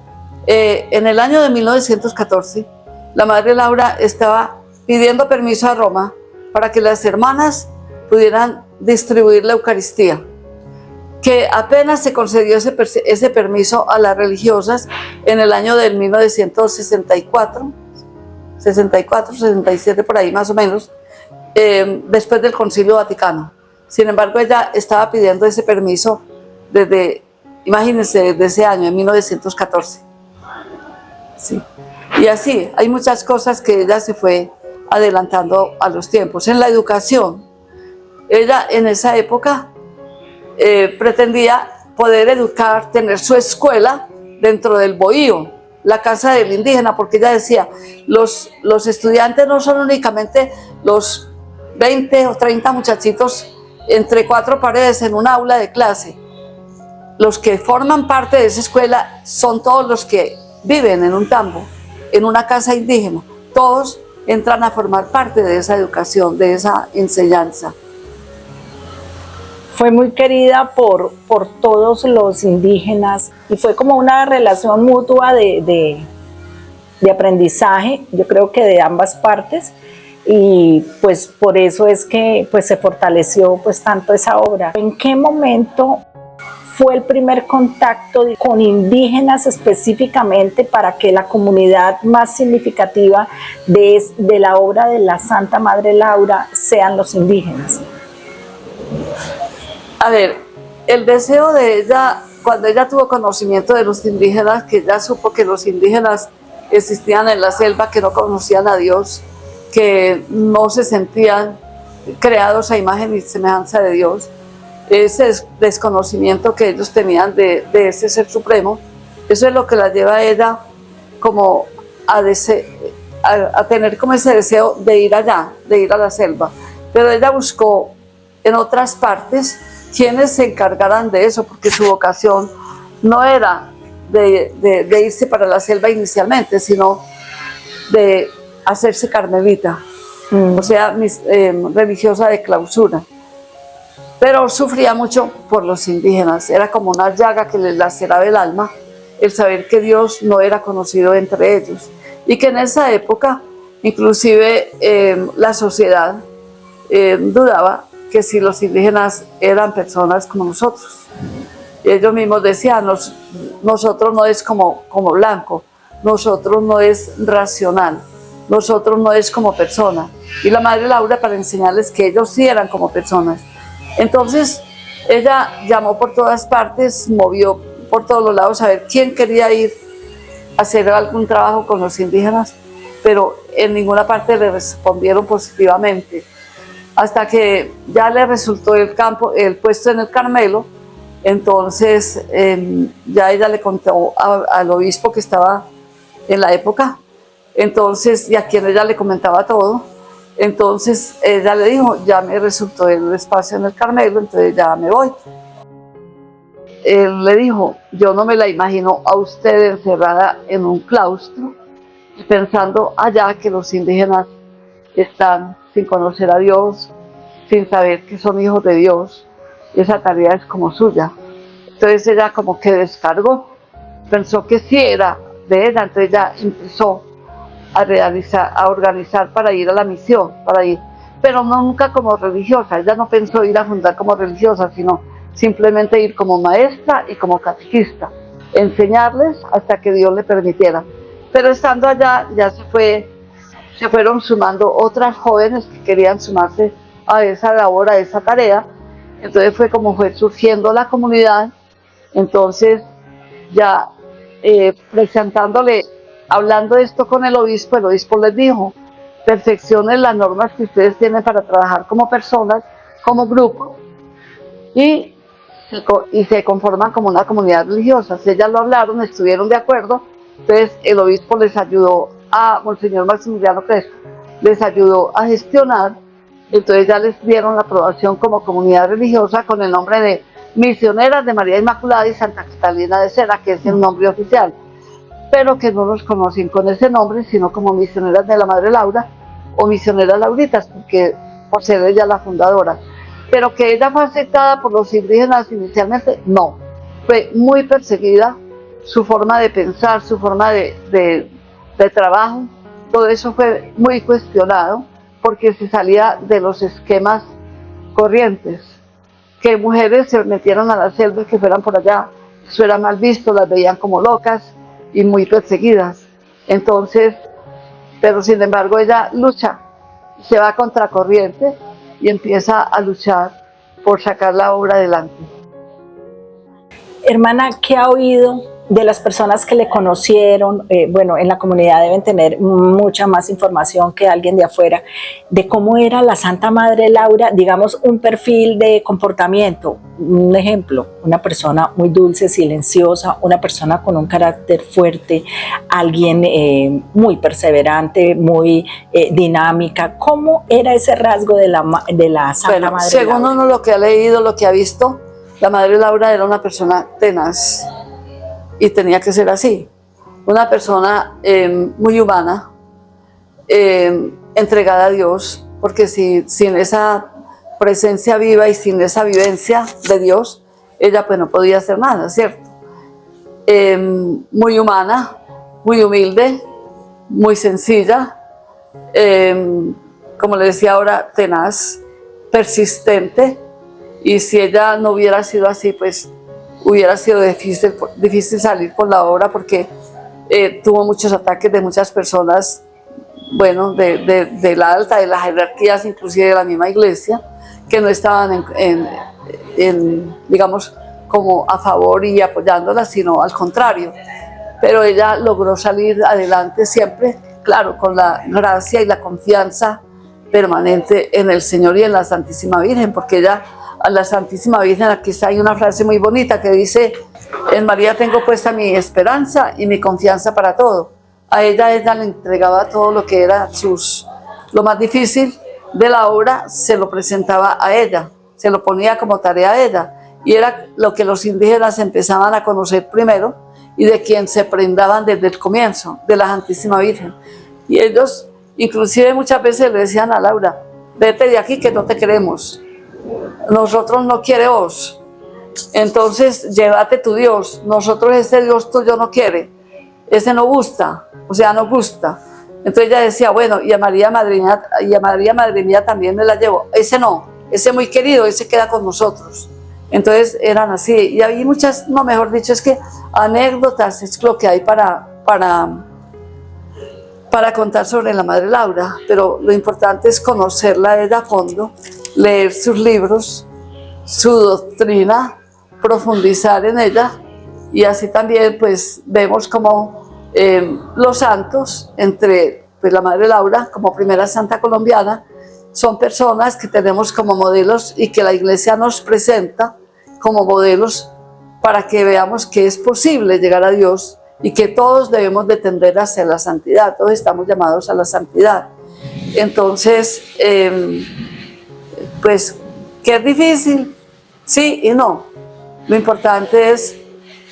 en el año de 1914, la Madre Laura estaba pidiendo permiso a Roma para que las hermanas pudieran distribuir la Eucaristía, que apenas se concedió ese permiso a las religiosas en el año del 1964, 64, 67, por ahí más o menos, después del Concilio Vaticano. Sin embargo, ella estaba pidiendo ese permiso desde, imagínense, desde ese año, en 1914. Sí. Y así, hay muchas cosas que ella se fue adelantando a los tiempos. En la educación, ella en esa época pretendía poder educar, tener su escuela dentro del bohío, la casa del indígena, porque ella decía, los estudiantes no son únicamente los 20 o 30 muchachitos entre cuatro paredes en un aula de clase. Los que forman parte de esa escuela son todos los que viven en un tambo, en una casa indígena. Todos entran a formar parte de esa educación, de esa enseñanza.
Fue muy querida por todos los indígenas y fue como una relación mutua de aprendizaje, yo creo que de ambas partes, y pues por eso es que pues se fortaleció pues tanto esa obra. ¿En qué momento fue el primer contacto con indígenas específicamente para que la comunidad más significativa de la obra de la Santa Madre Laura sean los indígenas?
A ver, el deseo de ella, cuando ella tuvo conocimiento de los indígenas, que ella supo que los indígenas existían en la selva, que no conocían a Dios, que no se sentían creados a imagen y semejanza de Dios, ese desconocimiento que ellos tenían de ese ser supremo, eso es lo que la lleva a ella como a tener como ese deseo de ir allá, de ir a la selva. Pero ella buscó en otras partes quienes se encargaran de eso, porque su vocación no era de irse para la selva inicialmente, sino de hacerse carmelita, o sea, religiosa de clausura. Pero sufría mucho por los indígenas, era como una llaga que les laceraba el alma, el saber que Dios no era conocido entre ellos, y que en esa época, inclusive la sociedad dudaba que si los indígenas eran personas como nosotros. Ellos mismos decían, nosotros no es como blanco, nosotros no es racional, nosotros no es como persona. Y la Madre Laura para enseñarles que ellos sí eran como personas. Entonces ella llamó por todas partes, movió por todos los lados a ver quién quería ir a hacer algún trabajo con los indígenas, pero en ninguna parte le respondieron positivamente. Hasta que ya le resultó el puesto en el Carmelo, entonces ya ella le contó al obispo que estaba en la época, entonces, y a quien ella le comentaba todo, entonces ella le dijo, ya me resultó el espacio en el Carmelo, entonces ya me voy. Él le dijo, yo no me la imagino a usted encerrada en un claustro, pensando allá que los indígenas están sin conocer a Dios, sin saber que son hijos de Dios, y esa tarea es como suya. Entonces ella como que descargó, pensó que sí era de ella, entonces ella empezó a organizar para ir a la misión, para ir, pero no nunca como religiosa. Ella no pensó ir a fundar como religiosa, sino simplemente ir como maestra y como catequista. enseñarles hasta que Dios le permitiera. Pero estando allá ya se fueron sumando otras jóvenes que querían sumarse a esa labor, a esa tarea. Entonces fue como fue surgiendo la comunidad. Entonces ya presentándole, hablando esto con el obispo les dijo: perfeccionen las normas que ustedes tienen para trabajar como personas, como grupo, y se conforman como una comunidad religiosa. Si ellas lo hablaron, estuvieron de acuerdo. Entonces el obispo les ayudó, a Monseñor Maximiliano Crespo les ayudó a gestionar. Entonces ya les dieron la aprobación como comunidad religiosa con el nombre de Misioneras de María Inmaculada y Santa Catalina de Sena, que es el nombre oficial, pero que no nos conocen con ese nombre, sino como Misioneras de la Madre Laura o Misioneras Lauritas, porque por ser ella la fundadora. Pero que ella fue aceptada por los indígenas inicialmente, no. Fue muy perseguida, su forma de pensar, su forma de trabajo, todo eso fue muy cuestionado, porque se salía de los esquemas corrientes. Que mujeres se metieron a la selva y que fueran por allá, eso era mal visto, las veían como locas y muy perseguidas. Entonces, pero sin embargo ella lucha, se va contra corriente y empieza a luchar por sacar la obra adelante.
Hermana, ¿qué ha oído de las personas que le conocieron? Bueno, en la comunidad deben tener mucha más información que alguien de afuera, de cómo era la Santa Madre Laura, digamos, un perfil de comportamiento. Un ejemplo, una persona muy dulce, silenciosa, una persona con un carácter fuerte, alguien muy perseverante, muy dinámica. ¿Cómo era ese rasgo de la Santa Madre
según
Laura?
Uno lo que ha leído, lo que ha visto, la Madre Laura era una persona tenaz, y tenía que ser así, una persona muy humana, entregada a Dios, porque sin esa presencia viva y sin esa vivencia de Dios, ella pues no podía hacer nada, ¿cierto? Muy humana, muy humilde, muy sencilla, como le decía ahora, tenaz, persistente, y si ella no hubiera sido así, pues hubiera sido difícil salir con la obra, porque tuvo muchos ataques de muchas personas, bueno, de la alta, de las jerarquías, inclusive de la misma iglesia, que no estaban digamos, como a favor y apoyándola, sino al contrario. Pero ella logró salir adelante siempre, claro, con la gracia y la confianza permanente en el Señor y en la Santísima Virgen, porque ella, a la Santísima Virgen, aquí hay una frase muy bonita que dice: en María tengo puesta mi esperanza y mi confianza para todo. A ella le entregaba todo lo que era lo más difícil de la obra, se lo presentaba a ella, se lo ponía como tarea a ella, y era lo que los indígenas empezaban a conocer primero y de quien se prendaban desde el comienzo, de la Santísima Virgen. Y ellos inclusive muchas veces le decían a Laura: vete de aquí que no te queremos, nosotros no queremos, entonces llévate tu Dios, nosotros ese Dios tuyo no quiere, ese no gusta, o sea, no gusta. Entonces ella decía: bueno, y a María Madre Mía también me la llevo, ese no, ese muy querido, ese queda con nosotros. Entonces eran así, y hay muchas, no, mejor dicho, es que anécdotas es lo que hay para contar sobre la Madre Laura, pero lo importante es conocerla a ella a fondo, leer sus libros, su doctrina, profundizar en ella, y así también pues vemos como los santos, entre pues, la Madre Laura como primera santa colombiana, son personas que tenemos como modelos y que la Iglesia nos presenta como modelos para que veamos que es posible llegar a Dios y que todos debemos de tender hacia la santidad, todos estamos llamados a la santidad. Entonces, pues, que es difícil, sí y no. Lo importante es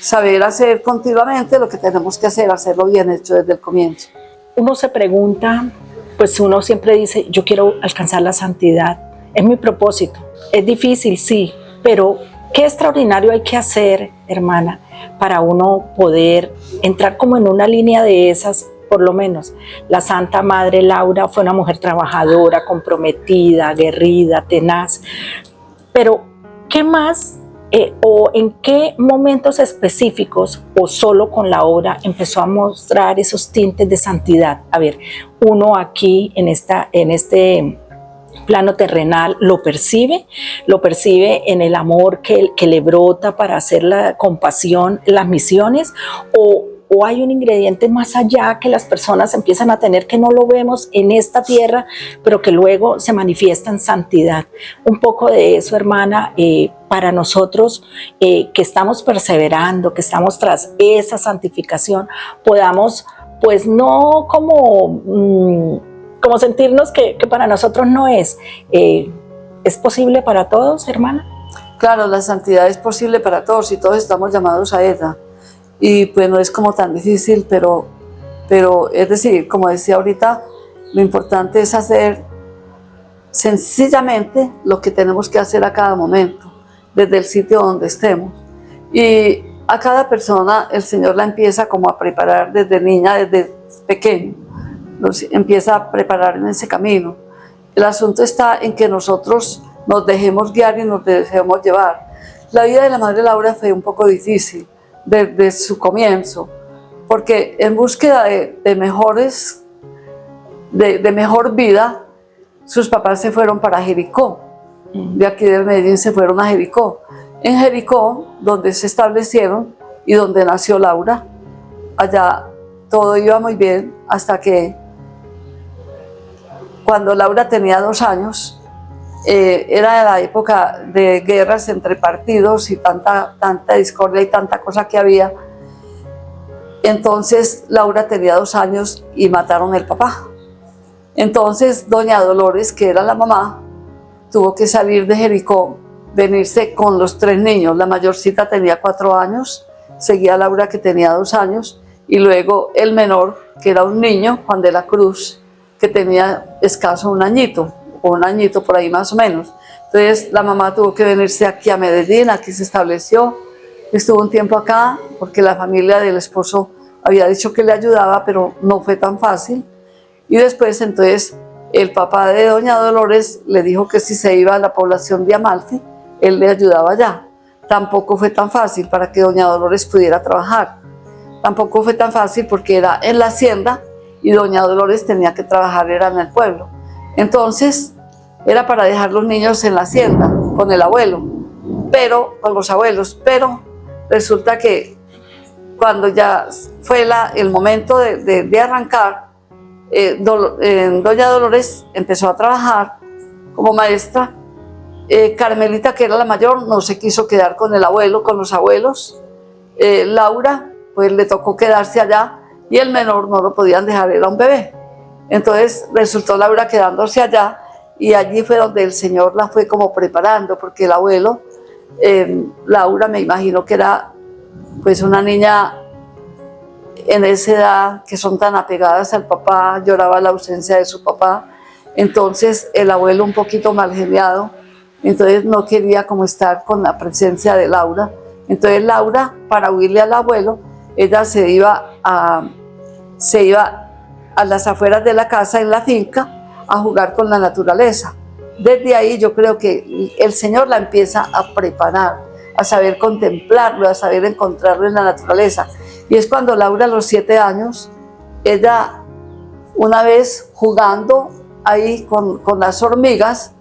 saber hacer continuamente lo que tenemos que hacer, hacerlo bien hecho desde el comienzo.
Uno se pregunta, pues uno siempre dice: yo quiero alcanzar la santidad, es mi propósito. Es difícil, sí, pero qué extraordinario hay que hacer, hermana, para uno poder entrar como en una línea de esas. Por lo menos la Santa Madre Laura fue una mujer trabajadora, comprometida, aguerrida, tenaz. Pero ¿qué más o en qué momentos específicos o solo con la obra empezó a mostrar esos tintes de santidad? A ver, uno aquí en este plano terrenal lo percibe en el amor que le brota para hacer la compasión, las misiones, o hay un ingrediente más allá que las personas empiezan a tener que no lo vemos en esta tierra, pero que luego se manifiesta en santidad. Un poco de eso, hermana, para nosotros que estamos perseverando, que estamos tras esa santificación, podamos, pues no como sentirnos que para nosotros no es. ¿Es posible para todos, hermana?
Claro, la santidad es posible para todos y todos estamos llamados a ella. Y pues no es como tan difícil, pero es decir, como decía ahorita, lo importante es hacer sencillamente lo que tenemos que hacer a cada momento, desde el sitio donde estemos. Y a cada persona el Señor la empieza como a preparar desde niña, desde pequeño, nos empieza a preparar en ese camino. El asunto está en que nosotros nos dejemos guiar y nos dejemos llevar. La vida de la Madre Laura fue un poco difícil desde su comienzo, porque en búsqueda de mejor vida, sus papás se fueron para Jericó. De aquí de Medellín se fueron a Jericó. En Jericó, donde se establecieron y donde nació Laura, allá todo iba muy bien hasta que cuando Laura tenía 2 años, era la época de guerras entre partidos y tanta discordia y tanta cosa que había. Entonces Laura tenía 2 años y mataron al papá. Entonces doña Dolores, que era la mamá, tuvo que salir de Jericó, venirse con los 3 niños. La mayorcita tenía 4 años, seguía Laura, que tenía 2 años, y luego el menor, que era un niño, Juan de la Cruz, que tenía escaso un añito por ahí más o menos. Entonces la mamá tuvo que venirse aquí a Medellín, aquí se estableció, estuvo un tiempo acá porque la familia del esposo había dicho que le ayudaba, pero no fue tan fácil. Y después entonces el papá de doña Dolores le dijo que si se iba a la población de Amalfi, él le ayudaba allá. Tampoco fue tan fácil para que doña Dolores pudiera trabajar. Tampoco fue tan fácil porque era en la hacienda y doña Dolores tenía que trabajar, era en el pueblo. Entonces, era para dejar los niños en la hacienda, con el abuelo, con los abuelos, pero resulta que cuando ya fue el momento de arrancar, doña Dolores empezó a trabajar como maestra. Carmelita, que era la mayor, no se quiso quedar con el abuelo, con los abuelos. Laura, pues le tocó quedarse allá y el menor no lo podían dejar, era un bebé. Entonces resultó Laura quedándose allá y allí fue donde el Señor la fue como preparando, porque el abuelo, Laura me imagino que era pues una niña en esa edad que son tan apegadas al papá, lloraba la ausencia de su papá. Entonces el abuelo un poquito mal geniado, entonces no quería como estar con la presencia de Laura. Entonces Laura, para huirle al abuelo, ella se iba a las afueras de la casa, en la finca, a jugar con la naturaleza. Desde ahí yo creo que el Señor la empieza a preparar, a saber contemplarlo, a saber encontrarlo en la naturaleza. Y es cuando Laura, a los 7 años, ella una vez jugando ahí con las hormigas,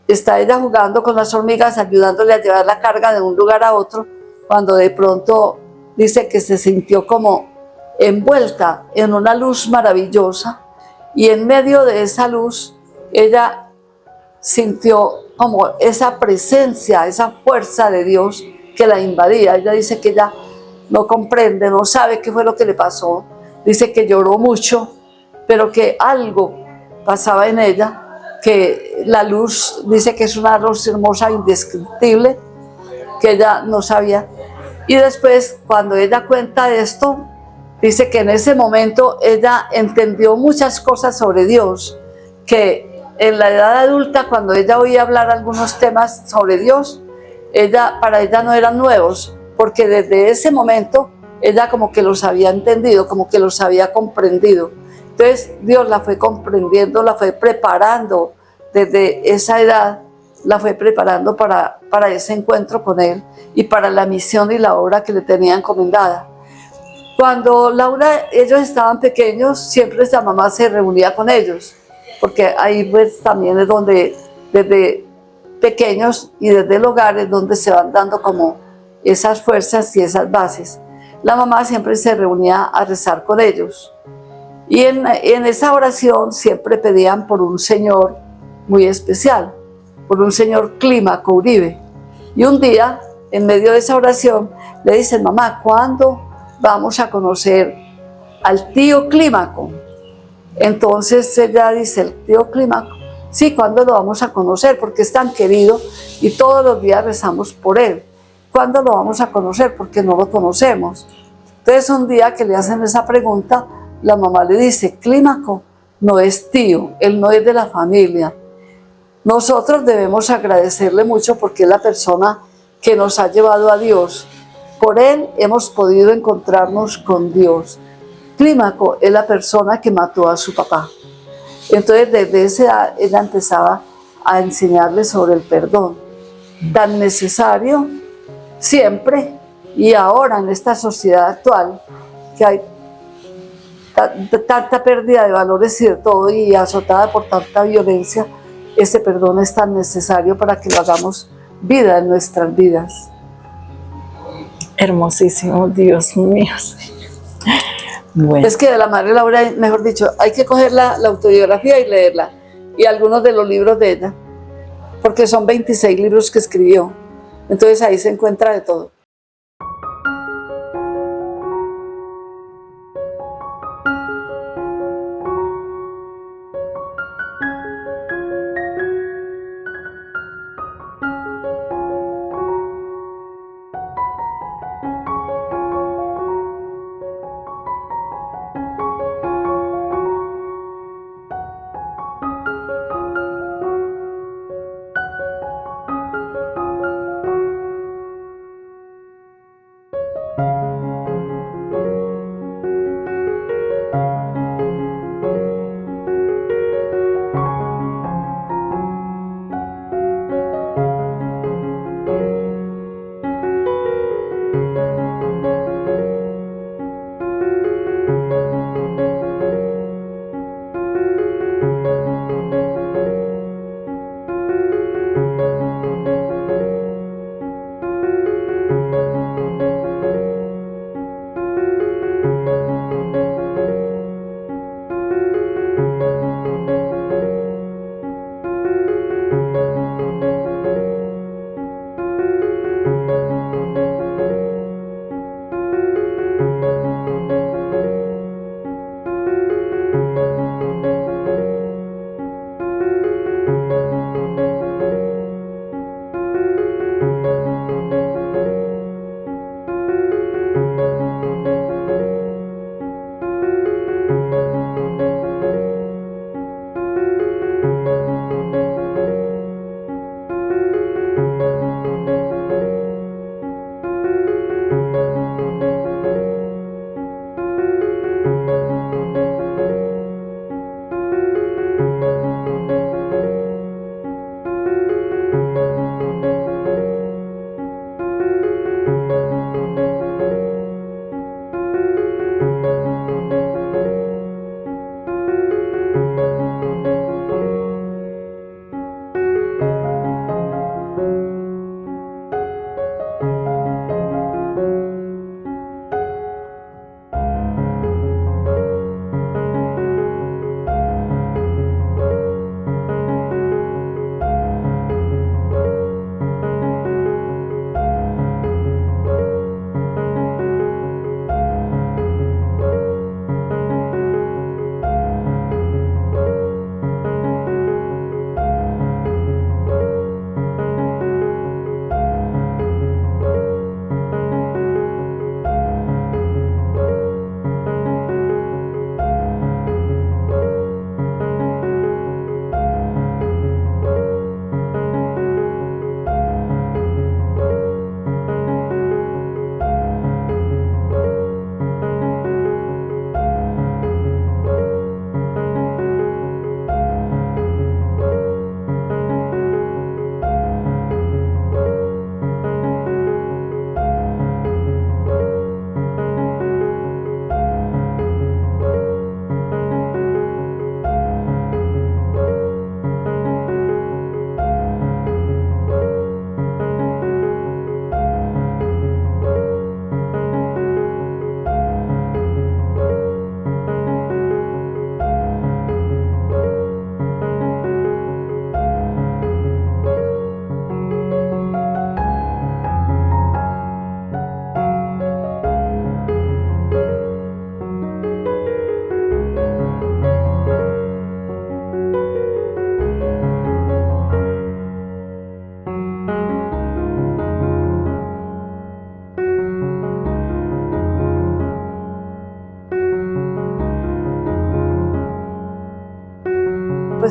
está ella jugando con las hormigas, ayudándole a llevar la carga de un lugar a otro, cuando de pronto dice que se sintió como envuelta en una luz maravillosa, y en medio de esa luz ella sintió como esa presencia, esa fuerza de Dios que la invadía. Ella dice que ella no comprende, no sabe qué fue lo que le pasó, dice que lloró mucho, pero que algo pasaba en ella, que la luz, dice que es una luz hermosa, indescriptible, que ella no sabía. Y después, cuando ella cuenta esto, dice que en ese momento ella entendió muchas cosas sobre Dios, que en la edad adulta, cuando ella oía hablar algunos temas sobre Dios, para ella no eran nuevos, porque desde ese momento ella como que los había entendido, como que los había comprendido. Entonces Dios la fue comprendiendo, la fue preparando desde esa edad la fue preparando para ese encuentro con Él y para la misión y la obra que le tenía encomendada. Cuando ellos estaban pequeños, siempre esa mamá se reunía con ellos, porque ahí pues también es donde, desde pequeños y desde el hogar es donde se van dando como esas fuerzas y esas bases. La mamá siempre se reunía a rezar con ellos. Y en esa oración siempre pedían por un señor muy especial, por un señor Clímaco Uribe. Y un día, en medio de esa oración, le dicen: mamá, ¿cuándo vamos a conocer al tío Clímaco? Entonces ella dice: el tío Clímaco, sí, ¿cuándo lo vamos a conocer? Porque es tan querido y todos los días rezamos por él. ¿Cuándo lo vamos a conocer? Porque no lo conocemos. Entonces un día que le hacen esa pregunta, la mamá le dice: Clímaco no es tío, él no es de la familia. Nosotros debemos agradecerle mucho porque es la persona que nos ha llevado a Dios. Por él hemos podido encontrarnos con Dios. Clímaco es la persona que mató a su papá. Entonces desde esa edad ella empezaba a enseñarle sobre el perdón, tan necesario siempre y ahora en esta sociedad actual que hay tanta pérdida de valores y de todo, y azotada por tanta violencia. Ese perdón es tan necesario para que lo hagamos vida en nuestras vidas.
Hermosísimo, Dios mío. Bueno.
Es que de la Madre Laura, mejor dicho, hay que coger la autobiografía y leerla, y algunos de los libros de ella, porque son 26 libros que escribió. Entonces ahí se encuentra de todo.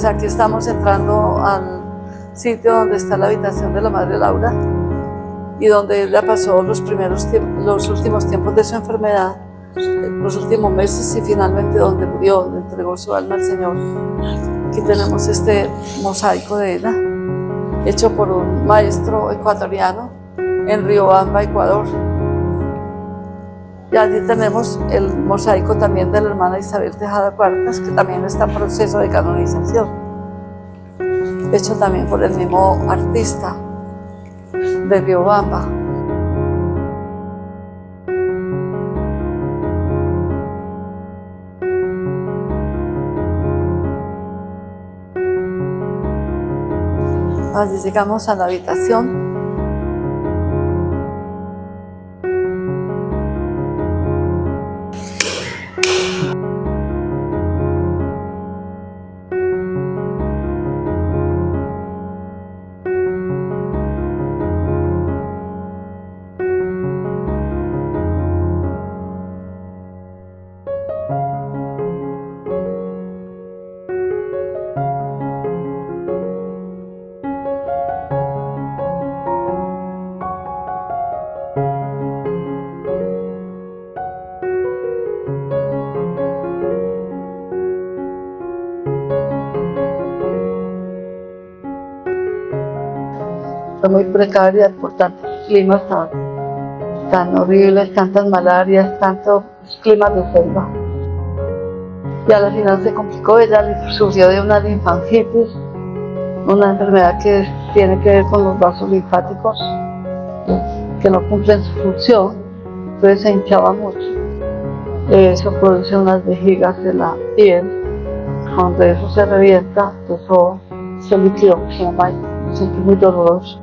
Pues aquí estamos entrando al sitio donde está la habitación de la Madre Laura y donde ella pasó los últimos tiempos de su enfermedad, los últimos meses, y finalmente donde murió, le entregó su alma al Señor. Aquí tenemos este mosaico de ella, hecho por un maestro ecuatoriano en Riobamba, Ecuador. Y allí tenemos el mosaico también de la hermana Isabel Tejada Cuartas, que también está en proceso de canonización, hecho también por el mismo artista de Riobamba. Allí llegamos a la habitación. Fue muy precaria por tantos climas tan horribles, tantas malarias, tantos climas de selva. Y a la final se complicó, ella sufrió de una linfangitis, una enfermedad que tiene que ver con los vasos linfáticos, que no cumplen su función, entonces se hinchaba mucho. Eso produce unas vejigas en la piel, cuando eso se revienta, eso se líquido que se llama, siempre muy doloroso.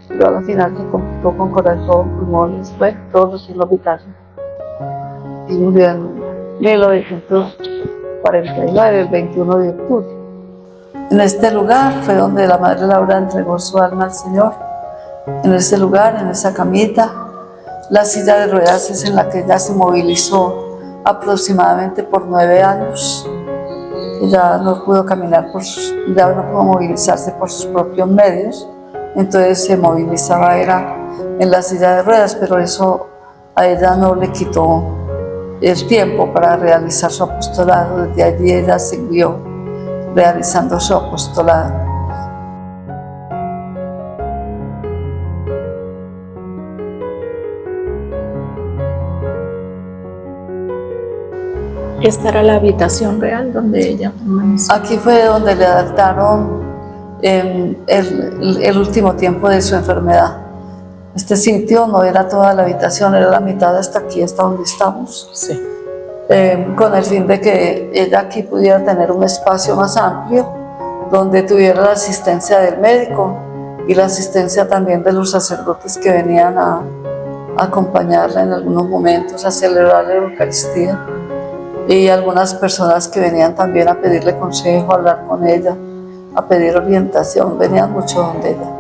Pero a la final se complicó con corazón, pulmones, bueno, todos los signos vitales. Y murió en 1949, el 21 de octubre. En este lugar fue donde la Madre Laura entregó su alma al Señor. En ese lugar, en esa camita, la silla de ruedas es en la que ella se movilizó aproximadamente por 9 años. Ella no pudo caminar, ya no pudo movilizarse por sus propios medios. Entonces se movilizaba era en la silla de ruedas, pero eso a ella no le quitó el tiempo para realizar su apostolado. Desde allí ella siguió realizando su apostolado.
Esta era la habitación real donde ella permaneció.
Aquí fue donde le adaptaron el último tiempo de su enfermedad. Este sitio no era toda la habitación, era la mitad hasta aquí, hasta donde estamos.
Sí.
Con el fin de que ella aquí pudiera tener un espacio más amplio, donde tuviera la asistencia del médico y la asistencia también de los sacerdotes que venían a acompañarla en algunos momentos, a celebrar la Eucaristía, y algunas personas que venían también a pedirle consejo, a hablar con ella, a pedir orientación, venían mucho donde ella.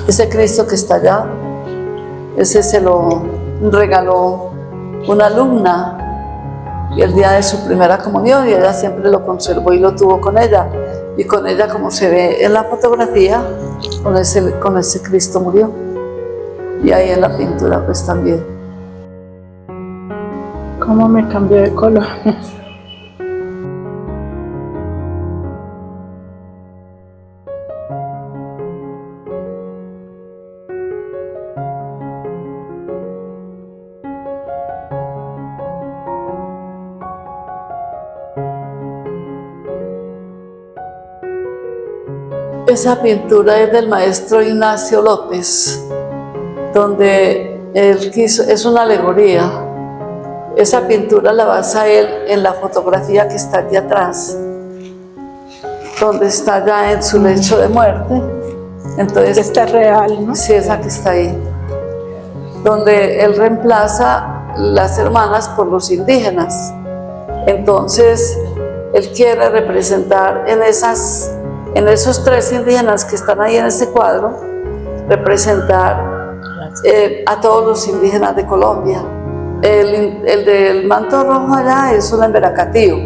Ese Cristo que está allá, ese se lo regaló una alumna y el día de su primera comunión, y ella siempre lo conservó y lo tuvo con ella. Y con ella, como se ve en la fotografía, con ese Cristo murió. Y ahí en la pintura pues también.
¿Cómo me cambió de color?
Esa pintura es del maestro Ignacio López, donde él quiso, es una alegoría. Esa pintura la basa él en la fotografía que está allí atrás, donde está ya en su lecho de muerte. Entonces,
esta es real, ¿no?
Sí, esa que está ahí, donde él reemplaza las hermanas por los indígenas. Entonces, él quiere representar en esos 3 indígenas que están ahí en ese cuadro, representar a todos los indígenas de Colombia. El del manto rojo allá es un emberacatío,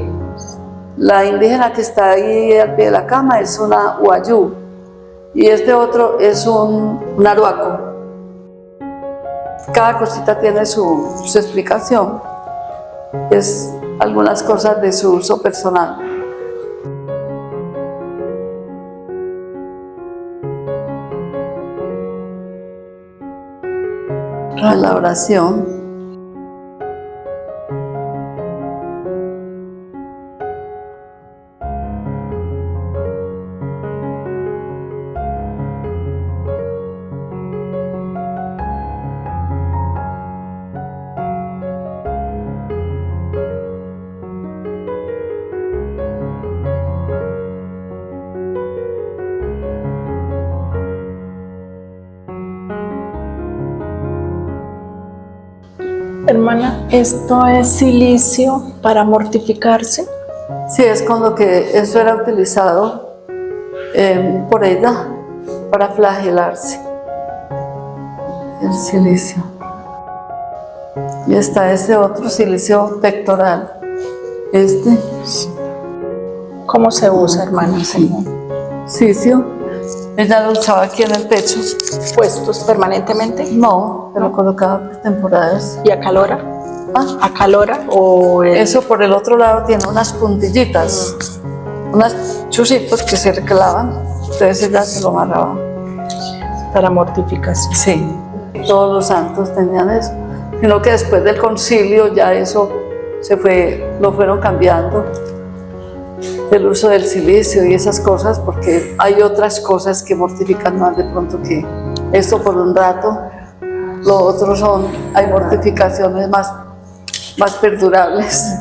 La indígena que está ahí al pie de la cama es una Uayú y este otro es un Arhuaco. Cada cosita tiene su explicación. Es algunas cosas de su uso personal. La oración.
Hermana, ¿esto es silicio para mortificarse?
Sí, es con lo que eso era utilizado por ella para flagelarse, el silicio. Y está ese otro silicio pectoral.
¿Cómo se usa, hermana?
Silicio. Ella lo usaba aquí en el pecho.
¿Puestos permanentemente?
No, se lo colocaba por temporadas.
¿Y acalora?
Ah,
¿Acalora o...?
eso por el otro lado tiene unas puntillitas, unas chusitos que se reclavan, entonces ella se lo amarraba.
Para mortificación.
Sí, todos los santos tenían eso, sino que después del concilio ya eso lo fueron cambiando, el uso del silicio y esas cosas, porque hay otras cosas que mortifican más de pronto que esto por un rato. Lo otro hay mortificaciones más perdurables.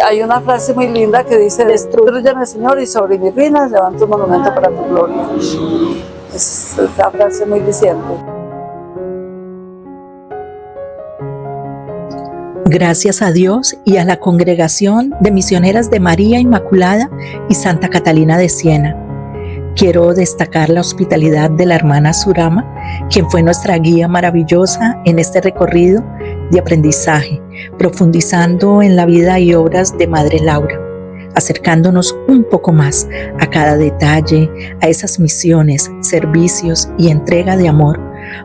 Hay una frase muy linda que dice: destrúyeme, Señor, y sobre mis ruinas levanto un monumento para tu gloria. Es una frase muy diciente.
Gracias a Dios y a la Congregación de Misioneras de María Inmaculada y Santa Catalina de Siena, quiero destacar la hospitalidad de la hermana Surama, quien fue nuestra guía maravillosa en este recorrido de aprendizaje, profundizando en la vida y obras de Madre Laura, acercándonos un poco más a cada detalle, a esas misiones, servicios y entrega de amor,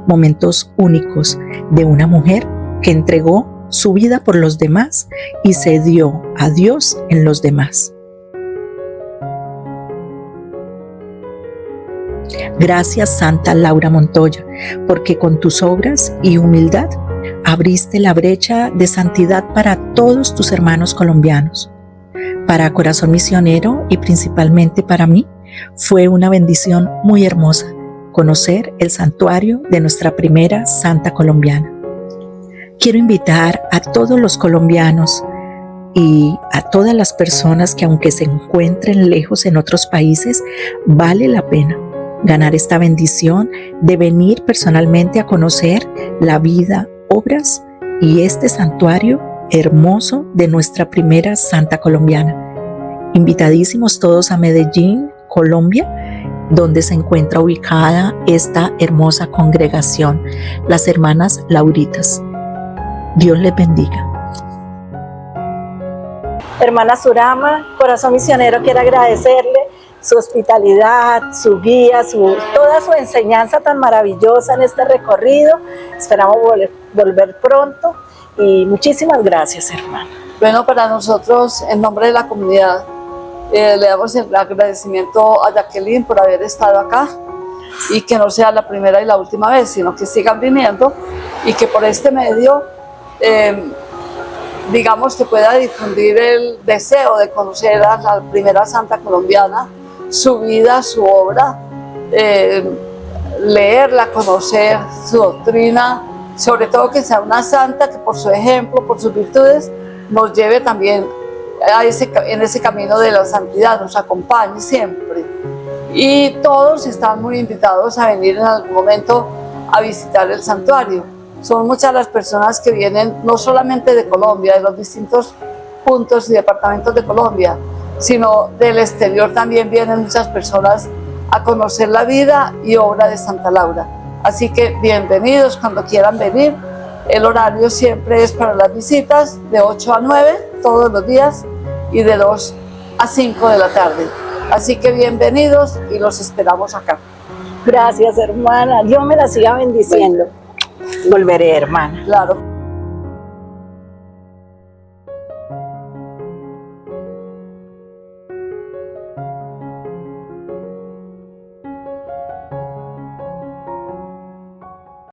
momentos únicos de una mujer que entregó su vida por los demás y se dio a Dios en los demás. Gracias, Santa Laura Montoya, porque con tus obras y humildad abriste la brecha de santidad para todos tus hermanos colombianos. Para Corazón Misionero y principalmente para mí, fue una bendición muy hermosa conocer el santuario de nuestra primera santa colombiana. Quiero invitar a todos los colombianos y a todas las personas que, aunque se encuentren lejos en otros países, vale la pena ganar esta bendición de venir personalmente a conocer la vida, obras y este santuario hermoso de nuestra primera santa colombiana. Invitadísimos todos a Medellín, Colombia, donde se encuentra ubicada esta hermosa congregación, las hermanas Lauritas. Dios les bendiga.
Hermana Surama, Corazón Misionero quiere agradecerle su hospitalidad, su guía, toda su enseñanza tan maravillosa en este recorrido. Esperamos volver pronto y muchísimas gracias, hermana.
Bueno, para nosotros, en nombre de la comunidad, le damos el agradecimiento a Jacqueline por haber estado acá y que no sea la primera y la última vez, sino que sigan viniendo y que por este medio, digamos, que pueda difundir el deseo de conocer a la primera santa colombiana, su vida, su obra, leerla, conocer su doctrina, sobre todo que sea una santa que por su ejemplo, por sus virtudes, nos lleve también en ese camino de la santidad, nos acompañe siempre. Y todos están muy invitados a venir en algún momento a visitar el santuario. Son muchas las personas que vienen no solamente de Colombia, de los distintos puntos y departamentos de Colombia, sino del exterior también vienen muchas personas a conocer la vida y obra de Santa Laura. Así que bienvenidos cuando quieran venir. El horario siempre es para las visitas de 8 a 9 todos los días y de 2 a 5 de la tarde. Así que bienvenidos y los esperamos acá.
Gracias, hermana. Dios me la siga bendiciendo. Volveré, hermana.
Claro.